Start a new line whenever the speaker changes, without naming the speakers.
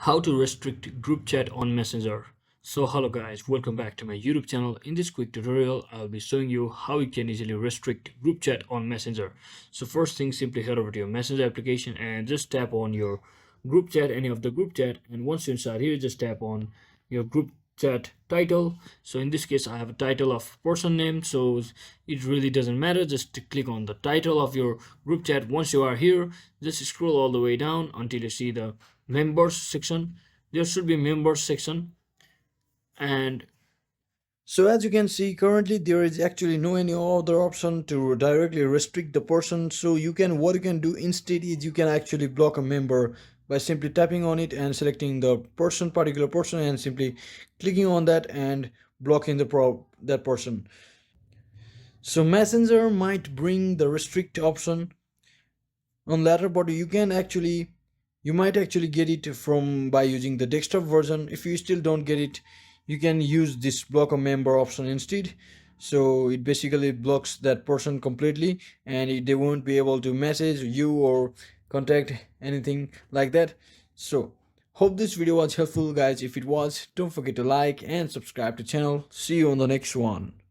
How to restrict group chat on Messenger. So hello guys, welcome back to my YouTube channel. In this quick tutorial, I'll be showing you how you can easily restrict group chat on Messenger. So first thing, simply head over to your Messenger application and just tap on your group chat, any of the group chat, and once you're inside here, just tap on your group chat title. So in this case, I have a title of person name, so it really doesn't matter. Just click on the title of your group chat. Once you are here, just scroll all the way down until you see the members section. There should be members section, and so as you can see, currently there is actually no any other option to directly restrict the person. So what you can do instead is you can actually block a member by simply tapping on it and selecting the particular person, and simply clicking on that and blocking that person. So Messenger might bring the restrict option on latter, but you might actually get it from by using the desktop version. If you still don't get it, you can use this block a member option instead. So it basically blocks that person completely, and they won't be able to message you or contact anything like that. So hope this video was helpful guys. If it was, don't forget to like and subscribe to channel. See you on the next one.